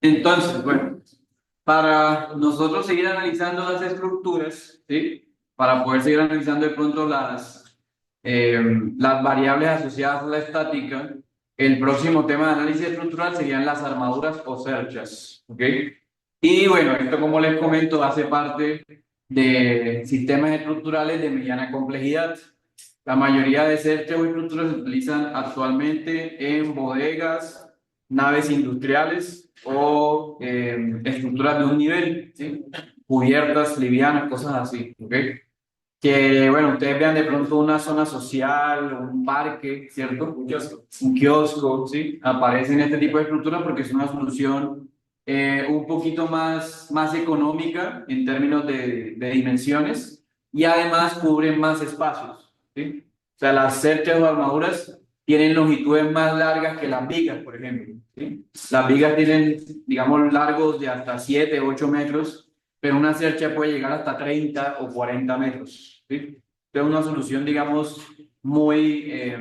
Entonces, bueno, para nosotros seguir analizando las estructuras, ¿sí? Para poder seguir analizando de pronto las variables asociadas a la estática, el próximo tema de análisis estructural serían las armaduras o cerchas, ¿ok? Y bueno, esto como les comento hace parte de sistemas estructurales de mediana complejidad. La mayoría de cerchas o estructuras se utilizan actualmente en bodegas, naves industriales o estructuras de un nivel, ¿sí? Cubiertas, livianas, cosas así, ¿ok? Que, bueno, ustedes vean de pronto una zona social, un parque, ¿cierto? Un kiosco, ¿sí? Aparecen este tipo de estructuras porque es una solución un poquito más económica en términos de dimensiones y además cubren más espacios, ¿sí? O sea, las cerchas o armaduras tienen longitudes más largas que las vigas, por ejemplo, ¿sí? Las vigas tienen, digamos, largos de hasta 7, 8 metros, pero una cercha puede llegar hasta 30 o 40 metros, ¿sí? Es una solución, digamos, muy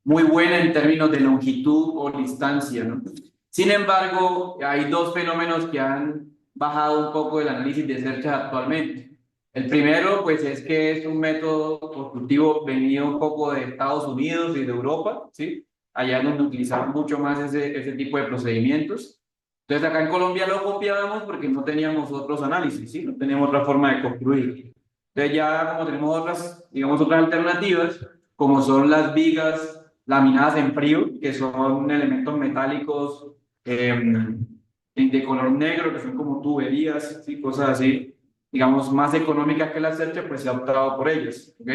buena en términos de longitud o distancia, ¿no? Sin embargo, hay dos fenómenos que han bajado un poco el análisis de cerchas actualmente. El primero, pues, es que es un método constructivo venido un poco de Estados Unidos y de Europa, ¿sí? Allá es donde utilizaban mucho más ese tipo de procedimientos. Entonces, acá en Colombia lo copiábamos porque no teníamos otros análisis, ¿sí? No teníamos otra forma de construir. Entonces, ya como tenemos otras, digamos, otras alternativas, como son las vigas laminadas en frío, que son elementos metálicos de color negro, que son como tuberías, ¿sí? Cosas así, digamos, más económicas que la cercha, pues se ha optado por ellas, ¿ok?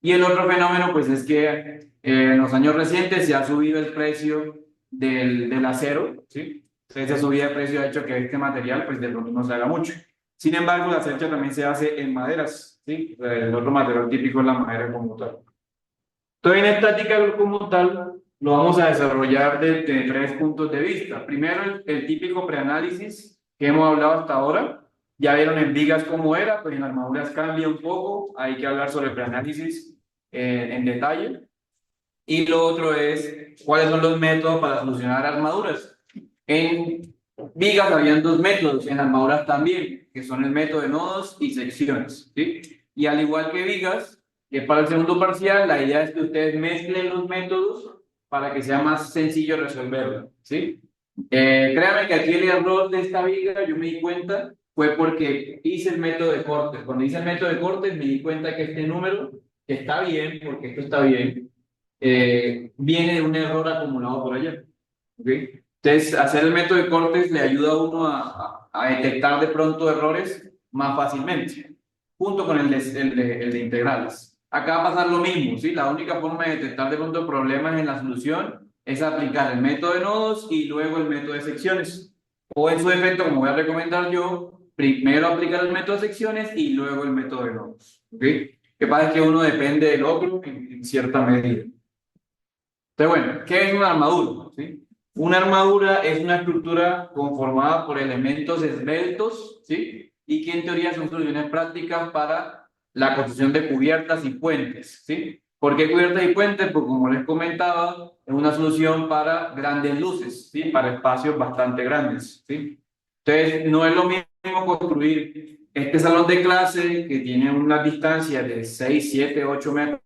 Y el otro fenómeno, pues es que en los años recientes se ha subido el precio del acero, ¿sí? Esa subida de precio ha hecho que este material, pues de pronto no se haga mucho. Sin embargo, la cercha también se hace en maderas, ¿sí? El otro material típico es la madera como tal. Entonces, en estática como tal, lo vamos a desarrollar desde tres puntos de vista. Primero, el típico preanálisis que hemos hablado hasta ahora. Ya vieron en vigas cómo era, pues en armaduras cambia un poco. Hay que hablar sobre preanálisis en detalle. Y lo otro es cuáles son los métodos para solucionar armaduras. En vigas habían dos métodos, en armaduras también, que son el método de nodos y secciones, ¿sí? Y al igual que vigas, que para el segundo parcial, la idea es que ustedes mezclen los métodos para que sea más sencillo resolverlo, ¿sí? Créanme que aquí el error de esta viga, yo me di cuenta, fue porque hice el método de cortes. Cuando hice el método de cortes, me di cuenta que este número que está bien, porque esto está bien, viene de un error acumulado por allá. ¿Okay? Entonces, hacer el método de cortes le ayuda a uno a detectar de pronto errores más fácilmente, junto con el de integrales. Acá va a pasar lo mismo, ¿sí? La única forma de detectar de pronto problemas en la solución es aplicar el método de nodos y luego el método de secciones. O en su defecto, como voy a recomendar yo, primero aplicar el método de secciones y luego el método de nodos. ¿Ok? Que pasa es que uno depende del otro en cierta medida. Entonces, bueno, ¿qué es una armadura? ¿Sí? Una armadura es una estructura conformada por elementos esbeltos, ¿sí? Y que en teoría son soluciones prácticas para la construcción de cubiertas y puentes, ¿sí? ¿Por qué cubiertas y puentes? Porque como les comentaba, es una solución para grandes luces, ¿sí? Para espacios bastante grandes, ¿sí? Entonces, no es lo mismo construir este salón de clase que tiene una distancia de 6, 7, 8 metros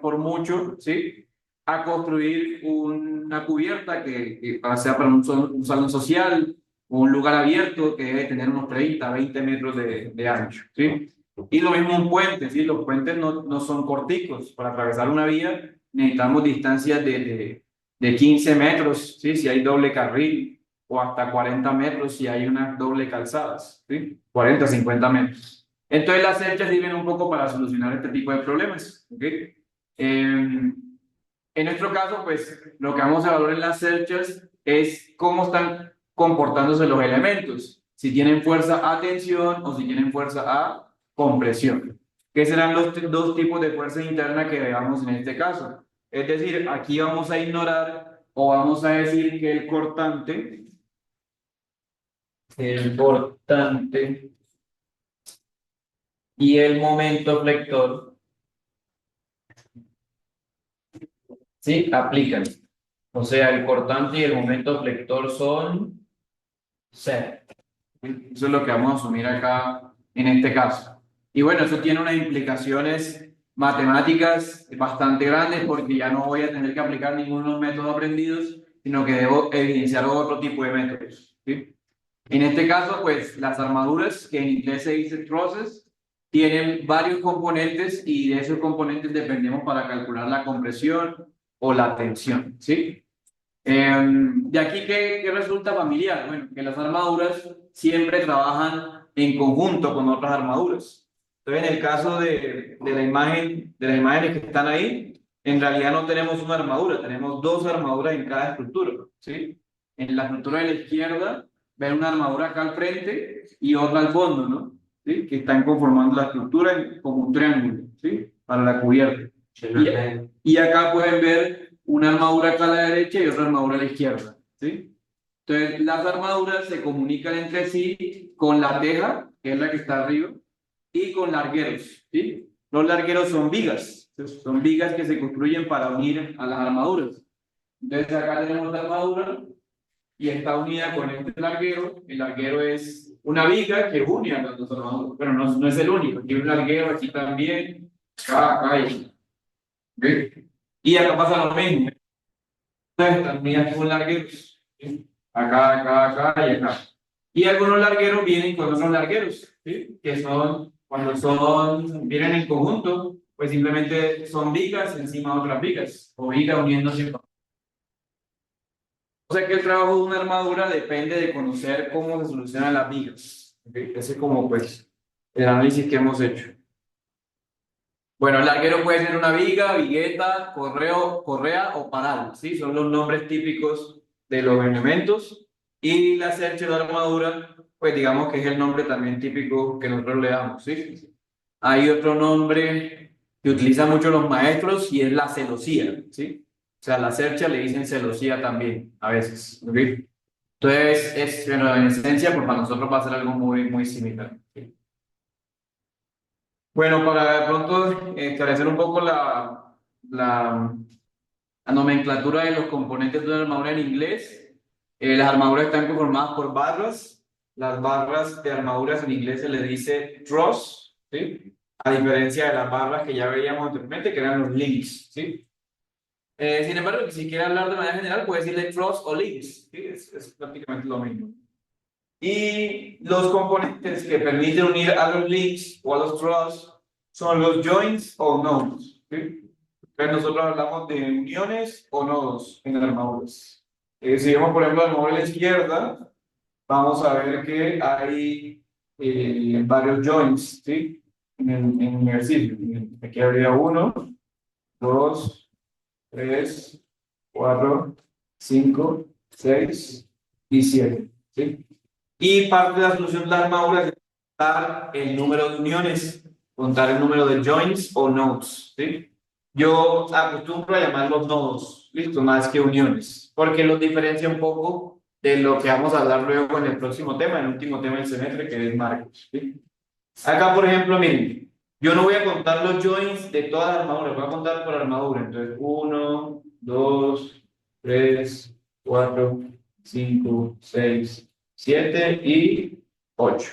por mucho, ¿sí? A construir una cubierta que sea para un salón social o un lugar abierto que debe tener unos 30, 20 metros de ancho, ¿sí? Y lo mismo un puente, ¿sí? Los puentes no son corticos. Para atravesar una vía necesitamos distancias de 15 metros, ¿sí? Si hay doble carril, o hasta 40 metros si hay unas doble calzadas, ¿sí? 40, 50 metros. Entonces las cerchas sirven un poco para solucionar este tipo de problemas, ¿ok? En nuestro caso, pues lo que vamos a evaluar en las cerchas es cómo están comportándose los elementos, si tienen fuerza a tensión o si tienen fuerza a compresión. ¿Qué serán los dos tipos de fuerza interna que veamos en este caso? Es decir, aquí vamos a ignorar o vamos a decir que el cortante y el momento flector, ¿sí? Aplican. O sea, el cortante y el momento flector son cero. Eso es lo que vamos a asumir acá en este caso. Y bueno, eso tiene unas implicaciones matemáticas bastante grandes porque ya no voy a tener que aplicar ninguno de los métodos aprendidos, sino que debo evidenciar otro tipo de métodos. ¿Sí? En este caso, pues las armaduras, que en inglés se dice trusses, tienen varios componentes y de esos componentes dependemos para calcular la compresión o la tensión. ¿Sí? De aquí, ¿qué resulta familiar? Bueno, que las armaduras siempre trabajan en conjunto con otras armaduras. Entonces, en el caso de las imágenes que están ahí, en realidad no tenemos una armadura, tenemos dos armaduras en cada estructura, ¿sí? En la estructura de la izquierda, ven una armadura acá al frente y otra al fondo, ¿no? ¿Sí? Que están conformando la estructura como un triángulo, ¿sí? Para la cubierta. Y acá pueden ver una armadura acá a la derecha y otra armadura a la izquierda, ¿sí? Entonces, las armaduras se comunican entre sí con la teja, que es la que está arriba, y con largueros, ¿sí? Los largueros son vigas, son vigas que se construyen para unir a las armaduras. Entonces, acá tenemos la armadura y está unida con este larguero. El larguero es una viga que une a las dos armaduras, pero no es el único. Tiene un larguero aquí también, acá y ¿sí? Y acá pasa lo mismo. Están unidas con largueros. ¿Sí? Acá y acá. Y algunos largueros vienen con otros largueros, ¿sí? Que son, vienen en conjunto, pues simplemente son vigas encima de otras vigas, o vigas uniéndose. O sea que el trabajo de una armadura depende de conocer cómo se solucionan las vigas. ¿Okay? Ese es como pues el análisis que hemos hecho. Bueno, el larguero puede ser una viga, vigueta, correa o paral, ¿sí? Son los nombres típicos de los elementos. Y la cercha de la armadura, pues digamos que es el nombre también típico que nosotros le damos, ¿sí? Hay otro nombre que utilizan mucho los maestros y es la celosía, ¿sí? O sea, la cercha le dicen celosía también, a veces, ¿ok? Entonces, bueno, en esencia, pues para nosotros va a ser algo muy similar, ¿sí? Bueno, para de pronto esclarecer un poco la, la nomenclatura de los componentes de una armadura en inglés, las armaduras están conformadas por barras. Las barras de armaduras en inglés se les dice truss, ¿sí? A diferencia de las barras que ya veíamos anteriormente, que eran los links, ¿sí? Sin embargo, si quiere hablar de manera general, puede decirle truss o links, ¿sí? Es prácticamente lo mismo. Y los componentes que permiten unir a los links o a los truss son los joints o nodes, ¿sí? Entonces nosotros hablamos de uniones o nodos en armaduras. Si vemos, por ejemplo, la armadura a la izquierda, vamos a ver que hay varios joints, ¿sí? En el ejercicio. Aquí habría 1, 2, 3, 4, 5, 6 y 7, ¿sí? Y parte de la solución de la armadura es contar el número de uniones, contar el número de joints o nodes, ¿sí? Yo acostumbro a llamarlos nodos, listo, más que uniones, porque los diferencia un poco de lo que vamos a hablar luego en el próximo tema, el último tema del semestre, que es marcos, ¿sí? Acá, por ejemplo, miren, yo no voy a contar los joints de todas las armaduras, voy a contar por armadura. Entonces, 1, 2, 3, 4, 5, 6, 7 y 8.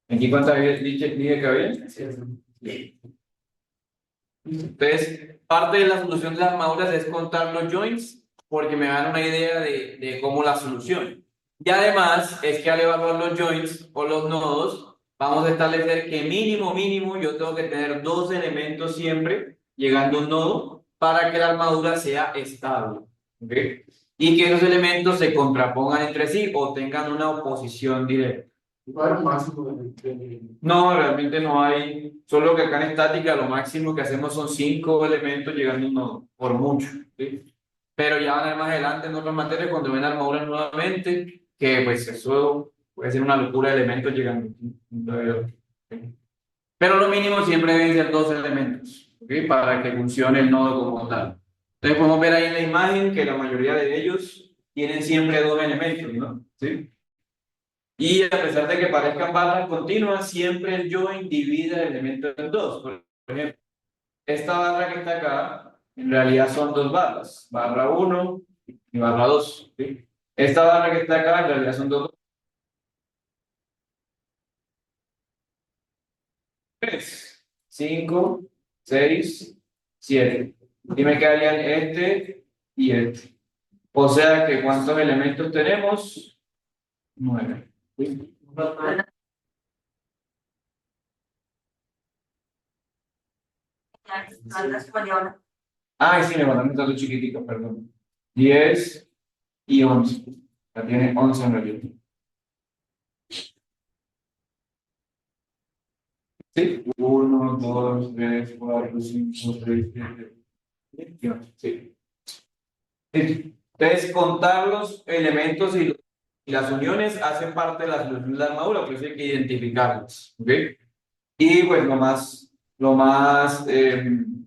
¿Aquí cuántas dije que había? Sí. Entonces, parte de la solución de las armaduras es contar los joints porque me dan una idea de cómo la solución. Y además es que al evaluar los joints o los nodos, vamos a establecer que mínimo, yo tengo que tener dos elementos siempre llegando a un nodo para que la armadura sea estable. ¿Ok? Y que esos elementos se contrapongan entre sí o tengan una oposición directa. No, realmente no hay, solo que acá en estática lo máximo que hacemos son 5 elementos llegando a un nodo, por mucho, ¿sí? Pero ya van a ver más adelante en otras materias cuando ven armaduras nuevamente, que pues eso puede ser una locura de elementos llegando. ¿Sí? Pero lo mínimo siempre deben ser 2 elementos, ¿ok? Para que funcione el nodo como tal. Entonces podemos ver ahí en la imagen que la mayoría de ellos tienen siempre 2 elementos, ¿no? ¿Sí? Y a pesar de que parezcan barras continuas, siempre el join divide el elemento en dos. Por ejemplo, esta barra que está acá, en realidad son dos barras, barra 1 y barra 2, ¿sí? Esta barra que está acá, en realidad son dos, 3, 5, 6, 7. Y me quedarían este y este. O sea que ¿cuántos elementos tenemos? 9. ¿Sí? Ah, sí, me mandaron un dato chiquitico, perdón. 10 y 11. Ya tiene 11 en realidad. Sí. 1, 2, 3, 4, 5, 6, 7, 8. Sí. Sí. Entonces, contar los elementos y las uniones hacen parte de la armadura, por eso hay que identificarlos. ¿Ok? Y pues lo más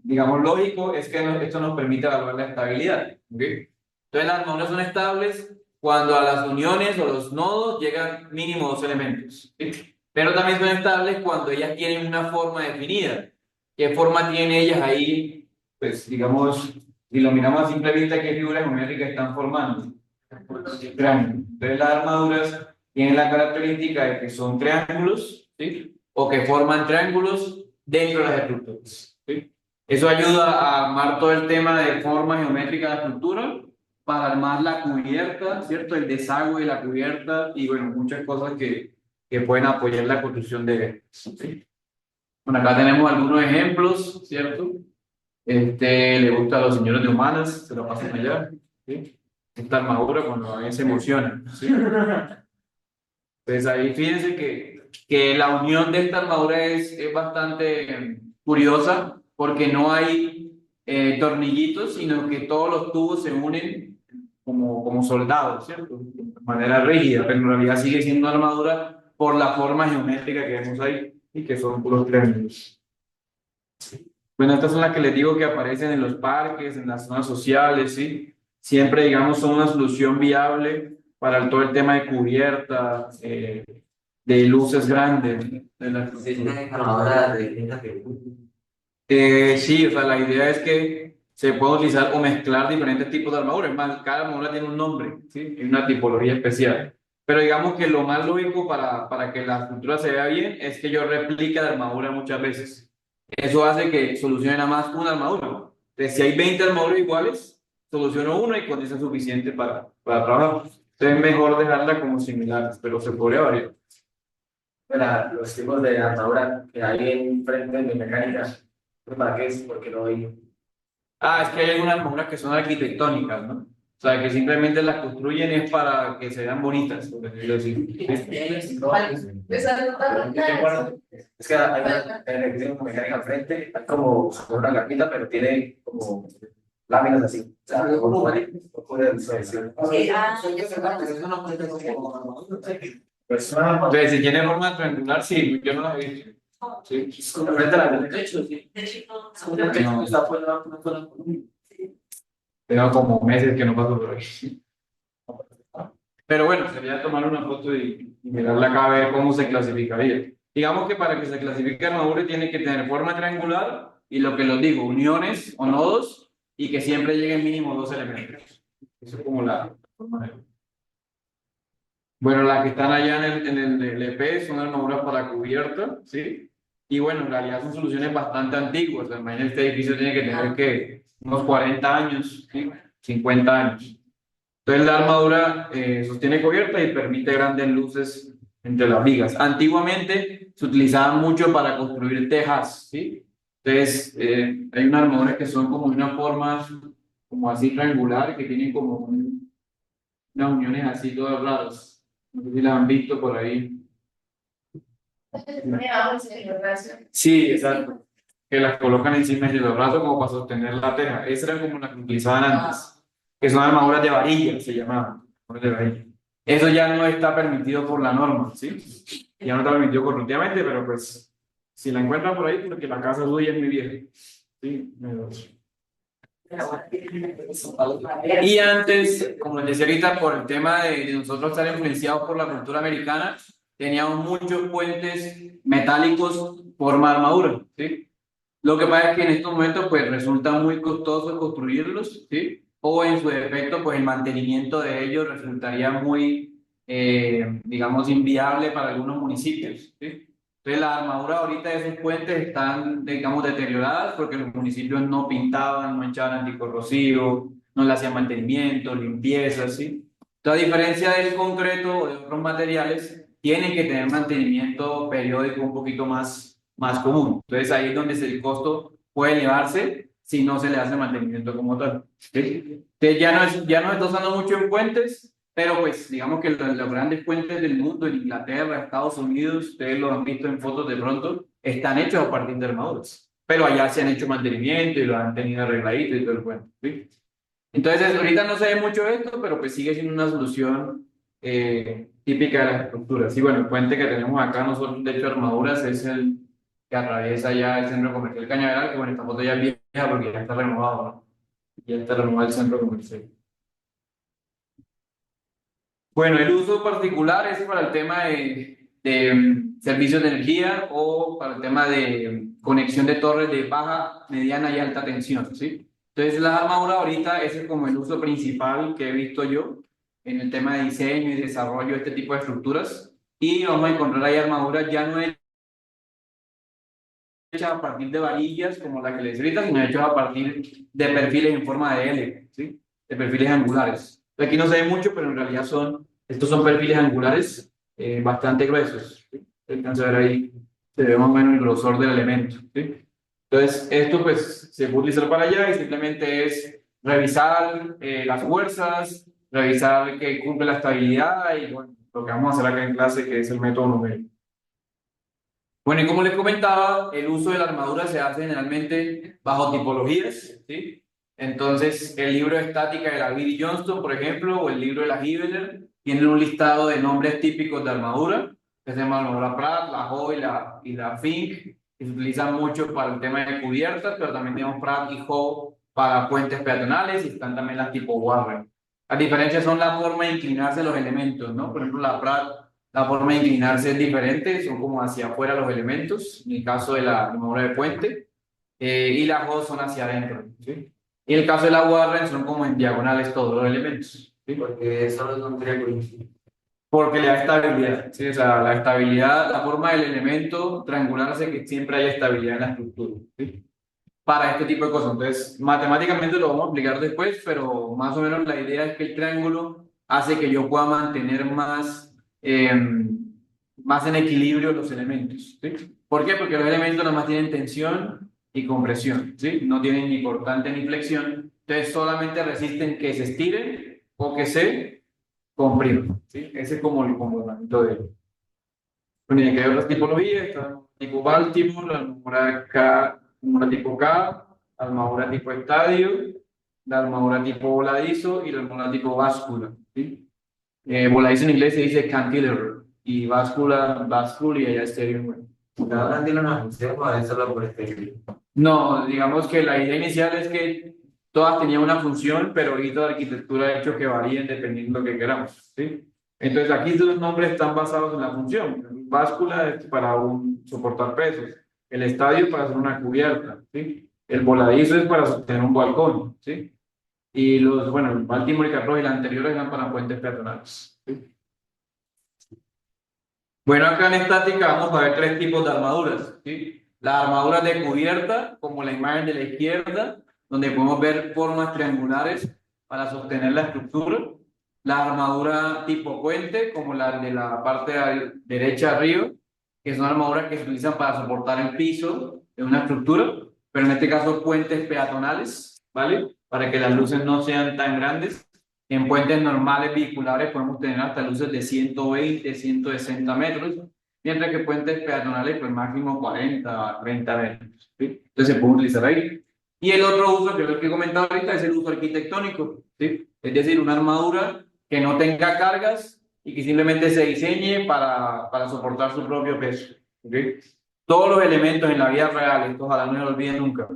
digamos, lógico es que esto nos permite evaluar la estabilidad. ¿Ok? Entonces, las armaduras son estables cuando a las uniones o los nodos llegan mínimo dos elementos. ¿Sí? Pero también son estables cuando ellas tienen una forma definida. ¿Qué forma tienen ellas ahí? Pues, digamos, si lo miramos a simple vista, ¿qué figuras geométricas están formando? Triángulos. Entonces, las armaduras tienen la característica de que son triángulos, ¿sí? O que forman triángulos dentro de las estructuras. ¿Sí? Eso ayuda a armar todo el tema de forma geométrica de la estructura para armar la cubierta, ¿cierto? El desagüe de la cubierta y, bueno, muchas cosas que pueden apoyar la construcción de... ¿sí? Bueno, acá tenemos algunos ejemplos, ¿cierto? Le gusta a los señores de humanas, se lo pasan allá. ¿Sí? Esta armadura cuando a veces se emociona. ¿Sí? Entonces ahí fíjense que la unión de esta armadura es bastante curiosa porque no hay tornillitos, sino que todos los tubos se unen como soldados, ¿cierto? De manera rígida, pero en realidad sigue siendo una armadura por la forma geométrica que vemos ahí y que son puros triángulos. Bueno, estas son las que les digo que aparecen en los parques, en las zonas sociales, ¿sí? Siempre, digamos, son una solución viable para todo el tema de cubierta, de luces grandes. De la... Sí, o sea, la idea es que se puede utilizar o mezclar diferentes tipos de armadura. Es más, cada armadura tiene un nombre, ¿sí? Y una tipología especial. Pero digamos que lo más lógico para que la estructura se vea bien es que yo replique la armadura muchas veces. Eso hace que solucione nada más una armadura. Entonces, si hay 20 armaduras iguales, soluciono una y con eso es suficiente para trabajar. Entonces, es mejor dejarla como similares, pero se podría variar. Los tipos de armadura que hay en frente de mecánica, ¿para qué es? Porque no hay. Ah, es que hay algunas armaduras que son arquitectónicas, ¿no? O sea, que simplemente las construyen es para que se vean bonitas, por decirlo así. Es que hay una que tiene una mecánica al frente, hay como una capita, pero tiene como láminas así. O sea, como Entonces, si tiene forma triangular, sí, yo no la he visto. Sí. frente a la del techo, sí. Tengo como meses que no paso por ahí. Pero bueno, sería tomar una foto y mirarla acá a ver cómo se clasificaría. Digamos que para que se clasifique armadura tiene que tener forma triangular y lo que les digo, uniones o nodos y que siempre lleguen mínimo dos elementos. Eso es como la forma de... Bueno, las que están allá en el EP son armaduras para cubierta, ¿sí? Y bueno, en realidad son soluciones bastante antiguas. Imagínate, este edificio tiene que tener que unos 40 años, ¿sí? 50 años. Entonces la armadura sostiene cubierta y permite grandes luces entre las vigas. Antiguamente se utilizaban mucho para construir tejas, ¿sí? Entonces hay unas armaduras que son como de una forma como así triangular, que tienen como unas uniones así todas raras. No sé si las han visto por ahí. Sí, exacto. Que las colocan encima de los brazos como para sostener la teja. Esas eran como las que utilizaban antes, que son armaduras de varilla, se llamaban. De varilla. Eso ya no está permitido por la norma, ¿sí? Ya no está permitido correctivamente, pero pues, si la encuentran por ahí, porque la casa suya es muy vieja. Sí, y antes, como les decía ahorita, por el tema de nosotros estar influenciados por la cultura americana, teníamos muchos puentes metálicos forma armadura, ¿sí? Lo que pasa es que en estos momentos pues resulta muy costoso construirlos, ¿sí? O en su defecto pues el mantenimiento de ellos resultaría muy, digamos, inviable para algunos municipios, ¿sí? Entonces las armaduras ahorita de esos puentes están, digamos, deterioradas porque los municipios no pintaban, no echaban anticorrosivo, no le hacían mantenimiento, limpieza, ¿sí? Entonces, a diferencia del concreto o de otros materiales, tienen que tener mantenimiento periódico un poquito más común. Entonces ahí es donde el costo puede elevarse si no se le hace mantenimiento como tal. ¿Sí? Entonces ya no está usando mucho en puentes, pero pues digamos que los grandes puentes del mundo, en Inglaterra, Estados Unidos, ustedes lo han visto en fotos de pronto, están hechos a partir de armaduras. Pero allá se han hecho mantenimiento y lo han tenido arregladito y todo el cuento. ¿Sí? Entonces, ahorita no se ve mucho esto, pero pues sigue siendo una solución típica de las estructuras. Y bueno, el puente que tenemos acá, nosotros de hecho armaduras, es el que atraviesa ya el centro comercial Cañaveral, que bueno, esta foto ya es vieja porque ya está renovado, ¿no? Ya está renovado el centro comercial. Bueno, el uso particular es para el tema de servicios de energía o para el tema de conexión de torres de baja, mediana y alta tensión, ¿sí? Entonces, la armadura ahorita ese es como el uso principal que he visto yo en el tema de diseño y desarrollo de este tipo de estructuras. Y vamos a encontrar ahí armaduras ya no hechas a partir de varillas como la que les ahorita, sino hechas a partir de perfiles en forma de L, ¿sí? De perfiles angulares. Aquí no se ve mucho, pero en realidad estos son perfiles angulares bastante gruesos, ¿sí? Alcanza a ver ahí, se ve más o menos el grosor del elemento, ¿sí? Entonces, esto pues se puede utilizar para allá y simplemente es revisar las fuerzas, revisar que cumple la estabilidad y bueno, lo que vamos a hacer acá en clase, que es el método numérico. Bueno, y como les comentaba, el uso de la armadura se hace generalmente bajo tipologías, ¿sí? Entonces, el libro de estática de la Billy Johnston, por ejemplo, o el libro de la Hibeler, tienen un listado de nombres típicos de armadura, que se llama la armadura Pratt, la Howe y la Fink, que se utilizan mucho para el tema de cubiertas, pero también tenemos Pratt y Howe para puentes peatonales y están también las tipo Warren. Las diferencias son la forma de inclinarse los elementos, ¿no? Por ejemplo, la Pratt, la forma de inclinarse es diferente, son como hacia afuera los elementos, en el caso de la armadura de puente, y las Howe son hacia adentro, ¿sí? Y en el caso de la Warren son como en diagonales todos los elementos, ¿sí? Porque solo es un triángulo. Porque le da estabilidad, ¿sí? O sea, la estabilidad, la forma del elemento triangular hace que siempre haya estabilidad en la estructura, ¿sí? Para este tipo de cosas. Entonces, matemáticamente lo vamos a explicar después, pero más o menos la idea es que el triángulo hace que yo pueda mantener más en equilibrio los elementos, ¿sí? ¿Por qué? Porque los elementos nada más tienen tensión y compresión, ¿sí? No tienen ni cortante ni flexión, entonces solamente resisten que se estiren o que se compriman, ¿sí? Ese es como el comportamiento de ellos. Bueno, y aquí hay otras tipologías, está tipo Baltimore, la armadura tipo K, la armadura tipo estadio, la armadura tipo voladizo y la armadura tipo báscula, ¿sí? Voladizo en inglés se dice cantilever y báscula, bascule y allá estéreo. Bueno. Cada una tiene una función o es solo por este. No, digamos que la idea inicial es que todas tenían una función, pero ahorita la arquitectura ha hecho que varíen dependiendo de lo que queramos, ¿sí? Entonces aquí los nombres están basados en la función. Báscula es para soportar pesos, el estadio para hacer una cubierta, ¿sí? El voladizo es para sostener un balcón, ¿sí? Y bueno, el Baltimore y Carroll y la anterior eran para puentes peatonales, ¿sí? Bueno, acá en estática vamos a ver tres tipos de armaduras, ¿sí? Las armaduras de cubierta, como la imagen de la izquierda, donde podemos ver formas triangulares para sostener la estructura. La armadura tipo puente, como la de la parte derecha arriba, que son armaduras que se utilizan para soportar el piso de una estructura, pero en este caso puentes peatonales, ¿vale? Para que las luces no sean tan grandes. En puentes normales vehiculares podemos tener hasta luces de 120, 160 metros, mientras que puentes peatonales, pues máximo 40, 30 metros, ¿sí? Entonces se puede utilizar ahí. Y el otro uso, que es el que he comentado ahorita, es el uso arquitectónico, ¿sí? Es decir, una armadura que no tenga cargas y que simplemente se diseñe para soportar su propio peso, ¿okay? Todos los elementos en la vida real, esto ojalá no se lo olviden nunca,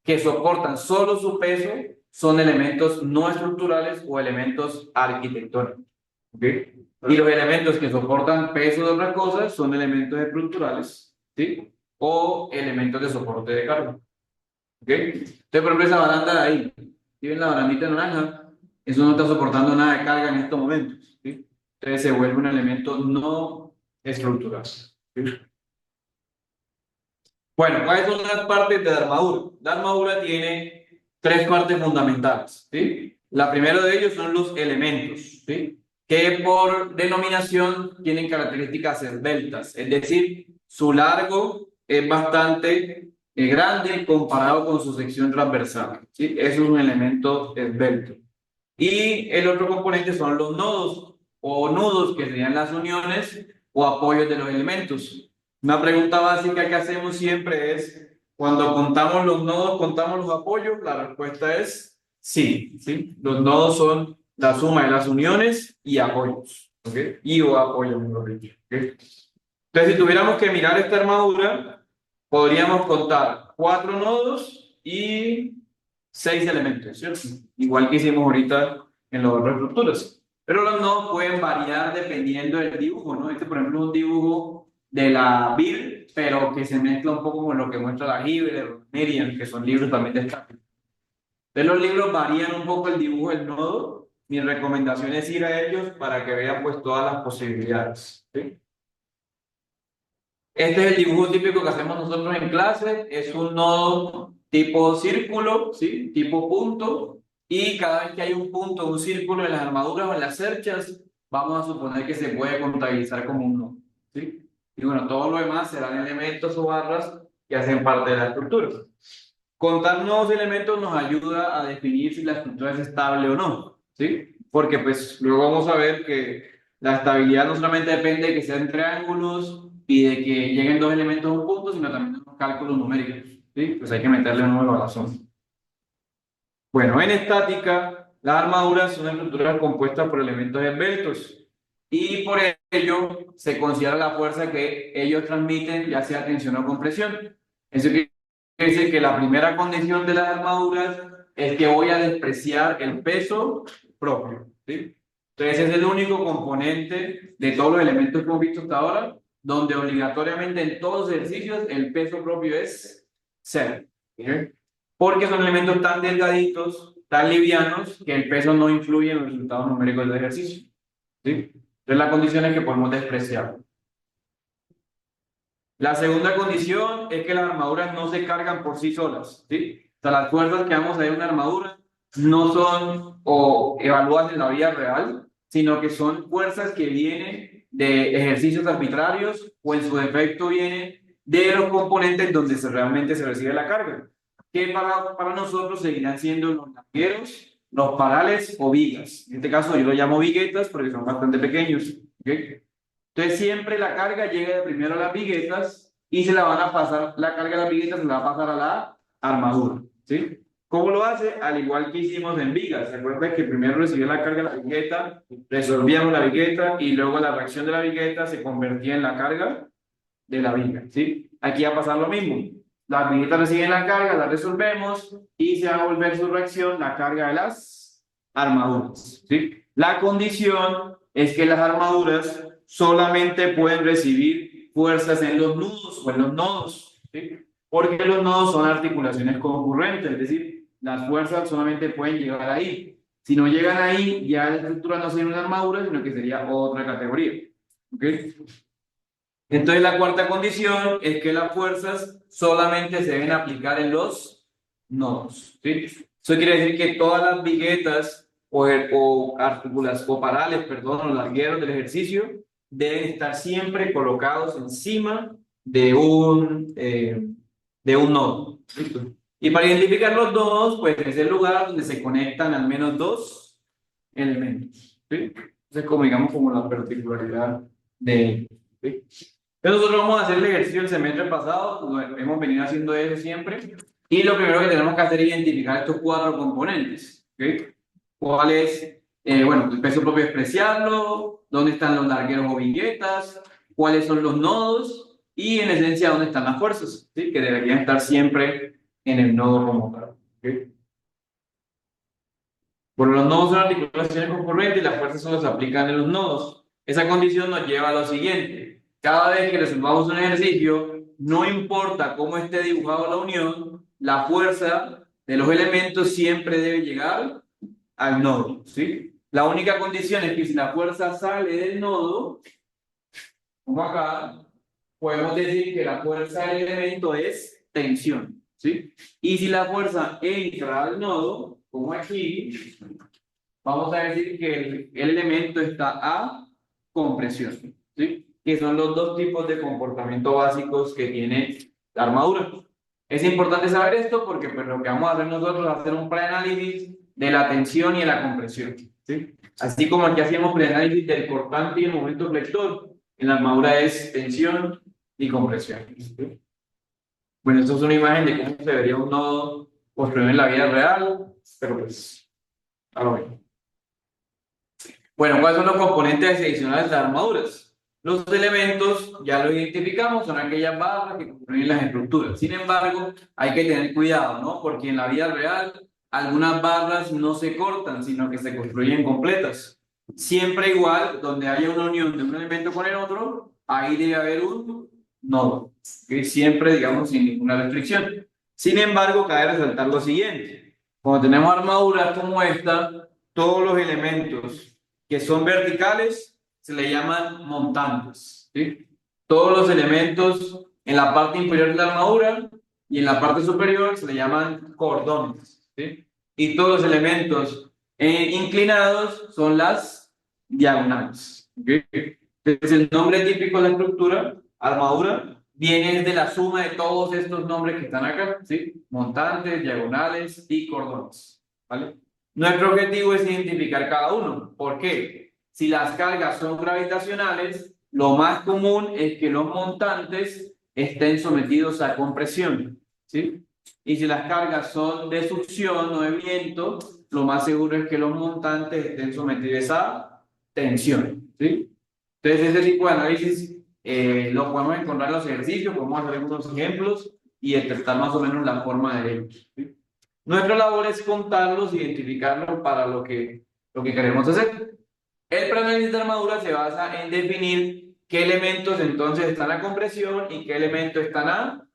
que soportan solo su peso, son elementos no estructurales o elementos arquitectónicos, ¿okay? Y los elementos que soportan peso de otras cosas son elementos estructurales, ¿sí? O elementos de soporte de carga. ¿ok? Entonces, por ejemplo, esa baranda de ahí, ¿sí ven la barandita naranja? Eso no está soportando nada de carga en estos momentos, ¿sí? Entonces se vuelve un elemento no estructural, ¿sí? Bueno, ¿cuáles son las partes de la armadura? La armadura tiene tres partes fundamentales, ¿sí? La primera de ellos son los elementos, ¿sí? Que por denominación tienen características esbeltas, es decir, su largo es bastante grande comparado con su sección transversal, ¿sí? Eso es un elemento esbelto. Y el otro componente son los nodos o nudos, que serían las uniones o apoyos de los elementos. Una pregunta básica que hacemos siempre es, cuando contamos los nodos, ¿contamos los apoyos? La respuesta es sí, ¿sí? Los nodos son la suma de las uniones y apoyos, ¿ok? Y o apoyos, mejor dicho, ¿ok? Entonces, si tuviéramos que mirar esta armadura, podríamos contar 4 nodos y 6 elementos, ¿cierto? Igual que hicimos ahorita en las otras estructuras. Pero los nodos pueden variar dependiendo del dibujo, ¿no? Este, por ejemplo, es un dibujo de la BIR, pero que se mezcla un poco con lo que muestra la Hibber o Merian, que son libros también de estática. Entonces, los libros varían un poco el dibujo del nodo. Mi recomendación es ir a ellos para que vean pues todas las posibilidades, ¿sí? Este es el dibujo típico que hacemos nosotros en clase. Es un nodo tipo círculo, ¿sí? Tipo punto. Y cada vez que hay un punto, un círculo en las armaduras o en las cerchas, vamos a suponer que se puede contabilizar como un nodo, ¿sí? Y bueno, todo lo demás serán elementos o barras que hacen parte de la estructura. Contar nuevos elementos nos ayuda a definir si la estructura es estable o no, ¿sí? Porque pues luego vamos a ver que la estabilidad no solamente depende de que sean triángulos y de que lleguen dos elementos a un punto, sino también de los cálculos numéricos, ¿sí? Pues hay que meterle un número a la zona. Bueno, en estática, las armaduras son estructuras compuestas por elementos esbeltos y por ello se considera la fuerza que ellos transmiten, ya sea tensión o compresión. Eso quiere decir que la primera condición de las armaduras es que voy a despreciar el peso propio, ¿sí? Entonces es el único componente de todos los elementos que hemos visto hasta ahora, donde obligatoriamente en todos los ejercicios el peso propio es cero, ¿sí? Porque son elementos tan delgaditos, tan livianos, que el peso no influye en los resultados numéricos del ejercicio, ¿sí? Entonces la condición es que podemos despreciarlo. La segunda condición es que las armaduras no se cargan por sí solas, ¿sí? O sea, las fuerzas que vamos a ver en una armadura no son evaluadas en la vida real, sino que son fuerzas que vienen de ejercicios arbitrarios o en su defecto vienen de los componentes donde realmente se recibe la carga, que para nosotros seguirán siendo los largueros, los parales o vigas. En este caso yo lo llamo viguetas porque son bastante pequeños, ¿ok? Entonces siempre la carga llega de primero a las viguetas y se la van a pasar, la carga de las viguetas se la va a pasar a la armadura, ¿sí? ¿Cómo lo hace? Al igual que hicimos en vigas. ¿Se acuerdan que primero recibía la carga de la vigueta, resolvíamos la vigueta y luego la reacción de la vigueta se convertía en la carga de la viga, ¿sí? Aquí va a pasar lo mismo. Las viguetas reciben la carga, la resolvemos y se va a volver su reacción la carga de las armaduras, ¿sí? La condición es que las armaduras solamente pueden recibir fuerzas en los nudos o en los nodos, ¿sí? Porque los nodos son articulaciones concurrentes, es decir, las fuerzas solamente pueden llegar ahí. Si no llegan ahí, ya la estructura no sería una armadura, sino que sería otra categoría, ¿ok? Entonces la cuarta condición es que las fuerzas solamente se deben aplicar en los nodos, ¿sí? Eso quiere decir que todas las viguetas o artículas o parales, perdón, los largueros del ejercicio deben estar siempre colocados encima de un nodo. ¿Listo? Y para identificar los nodos, pues es el lugar donde se conectan al menos dos elementos, ¿sí? Entonces, como digamos, como la particularidad de... ¿sí? Entonces nosotros vamos a hacer el ejercicio del semestre pasado, hemos venido haciendo eso siempre, y lo primero que tenemos que hacer es identificar estos cuatro componentes, ¿ok? ¿Cuál es, bueno, el peso propio despreciarlo, dónde están los largueros o viguetas, cuáles son los nodos, y en esencia dónde están las fuerzas, ¿sí? Que deberían estar siempre en el nodo como tal, ¿ok? Bueno, los nodos son articulaciones concurrentes y las fuerzas solo se aplican en los nodos. Esa condición nos lleva a lo siguiente. Cada vez que resolvamos un ejercicio, no importa cómo esté dibujado la unión, la fuerza de los elementos siempre debe llegar al nodo, ¿sí? La única condición es que si la fuerza sale del nodo, como acá, podemos decir que la fuerza del elemento es tensión, ¿sí? Y si la fuerza entra al nodo, como aquí, vamos a decir que el elemento está a compresión, ¿sí? Que son los dos tipos de comportamiento básicos que tiene la armadura. Es importante saber esto porque pues, lo que vamos a hacer nosotros es hacer un preanálisis de la tensión y de la compresión, ¿sí? Así como aquí hacíamos preanálisis del cortante y el momento flector, en la armadura es tensión y compresión, ¿sí? Bueno, esto es una imagen de cómo se vería un nodo construido en la vida real, pero pues, a lo mejor. Bueno, ¿cuáles son los componentes adicionales de las armaduras? Los elementos, ya lo identificamos, son aquellas barras que construyen las estructuras. Sin embargo, hay que tener cuidado, ¿no? Porque en la vida real, algunas barras no se cortan, sino que se construyen completas. Siempre igual, donde haya una unión de un elemento con el otro, ahí debe haber un nodo, que siempre, digamos, sin ninguna restricción. Sin embargo, cabe resaltar lo siguiente. Cuando tenemos armaduras como esta, todos los elementos que son verticales se le llaman montantes, ¿sí? Todos los elementos en la parte inferior de la armadura y en la parte superior se le llaman cordones, ¿sí? Y todos los elementos inclinados son las diagonales, ¿okay? Entonces el nombre típico de la estructura, armadura, viene de la suma de todos estos nombres que están acá, ¿sí? Montantes, diagonales y cordones, ¿vale? Nuestro objetivo es identificar cada uno. ¿Por qué? Si las cargas son gravitacionales, lo más común es que los montantes estén sometidos a compresión, ¿sí? Y si las cargas son de succión o de viento, lo más seguro es que los montantes estén sometidos a tensión, ¿sí? Entonces, ese tipo de análisis lo podemos encontrar en los ejercicios, podemos hacer algunos ejemplos y detectar más o menos la forma de ellos, ¿sí? Nuestra labor es contarlos, identificarlos para lo que queremos hacer. El preanálisis de armadura se basa en definir qué elementos entonces están a compresión y qué elementos están a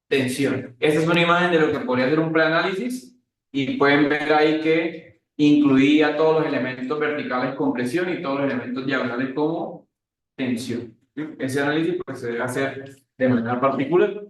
tensión. Esta es una imagen de lo que podría ser un preanálisis y pueden ver ahí que incluía todos los elementos verticales compresión y todos los elementos diagonales como tensión. Ese análisis pues, se debe hacer de manera particular.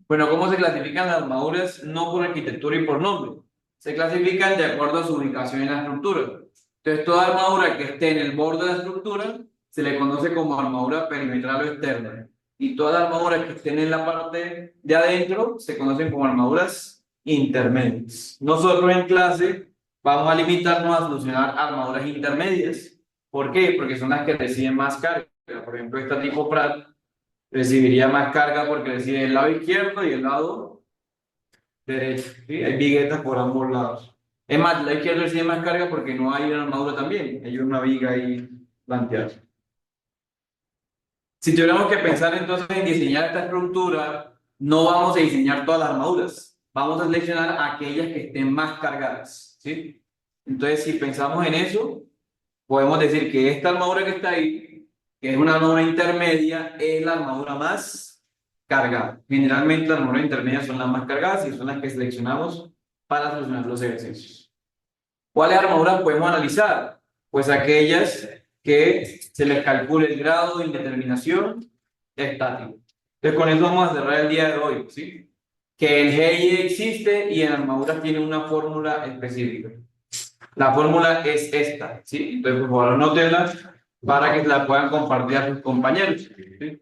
Bueno, ¿cómo se clasifican las armaduras? No por arquitectura y por nombre. Se clasifican de acuerdo a su ubicación en la estructura. Entonces, toda armadura que esté en el borde de la estructura se le conoce como armadura perimetral o externa. Y todas las armaduras que estén en la parte de adentro se conocen como armaduras intermedias. Nosotros en clase vamos a limitarnos a solucionar armaduras intermedias. ¿Por qué? Porque son las que reciben más carga. Por ejemplo, esta tipo Pratt recibiría más carga porque recibe el lado izquierdo y el lado derecho, ¿sí? Hay viguetas por ambos lados. Es más, el lado izquierdo recibe más carga porque no hay una armadura también, hay una viga ahí planteada. Si tuviéramos que pensar entonces en diseñar esta estructura, no vamos a diseñar todas las armaduras, vamos a seleccionar aquellas que estén más cargadas, ¿sí? Entonces, si pensamos en eso, podemos decir que esta armadura que está ahí, que es una armadura intermedia, es la armadura más cargada. Generalmente las armaduras intermedias son las más cargadas y son las que seleccionamos para solucionar los ejercicios. ¿Cuáles armaduras podemos analizar? Pues aquellas que se les calcule el grado de indeterminación estático. Entonces con eso vamos a cerrar el día de hoy, ¿sí? Que el GI existe y en armaduras tiene una fórmula específica. La fórmula es esta, ¿sí? Entonces, por favor, anótenla para que la puedan compartir a sus compañeros, ¿sí?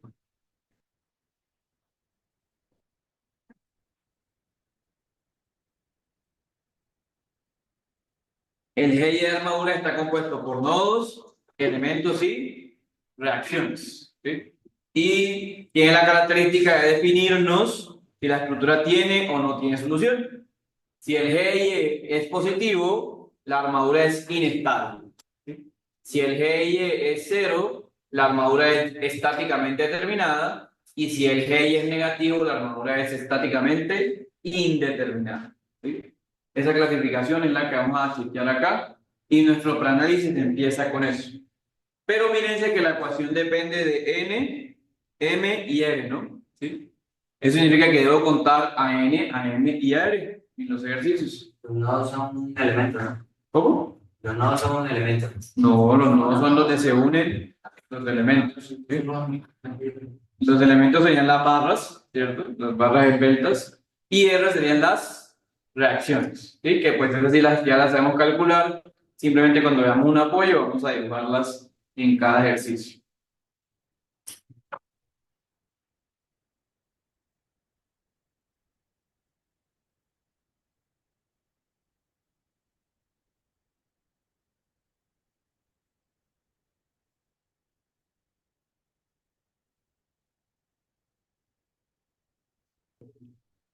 El GI de armadura está compuesto por nodos, elementos y reacciones, ¿sí? Y tiene la característica de definirnos si la estructura tiene o no tiene solución. Si el GI es positivo, la armadura es inestable, ¿sí? Si el GI es cero, la armadura es estáticamente determinada. Y si el GI es negativo, la armadura es estáticamente indeterminada, ¿sí? Esa clasificación es la que vamos a chequear acá y nuestro preanálisis empieza con eso. Pero mírense que la ecuación depende de n M y R, ¿no? ¿Sí? Eso significa que debo contar a N, a M y a R en los ejercicios. Los nodos son un elemento, ¿no? ¿Cómo? Los nodos son un elemento. No, los nodos son donde se unen los elementos. ¿Sí? Los elementos serían las barras, ¿cierto? Las barras esbeltas. Y R serían las reacciones, ¿sí? Que pues esas sí ya las sabemos calcular. Simplemente cuando veamos un apoyo vamos a dibujarlas en cada ejercicio.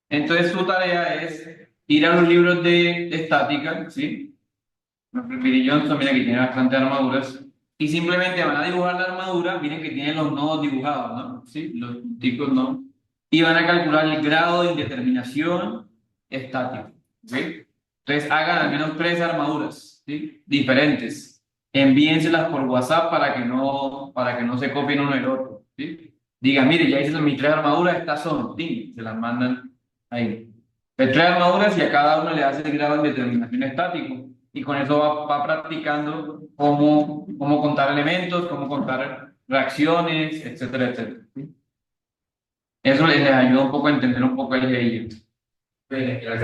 Entonces su tarea es ir a los libros de estática, ¿sí? Phil Johnson, mira que tiene bastantes armaduras. Y simplemente van a dibujar la armadura, miren que tienen los nodos dibujados, ¿no? ¿Sí? Los punticos, ¿no? Y van a calcular el grado de indeterminación estático, ¿sí? Entonces hagan al menos 3 armaduras, ¿sí? Diferentes. Envíenselas por WhatsApp para que no se copien uno el otro, ¿sí? Digan, mire, ya hice mis 3 armaduras, estas son, ¡tin! Se las mandan ahí. De 3 armaduras y a cada uno le hace el grado de indeterminación estático y con eso va practicando cómo contar elementos, cómo contar reacciones, etcétera, etcétera. ¿Sí? Eso les ayuda un poco a entender un poco el de ello.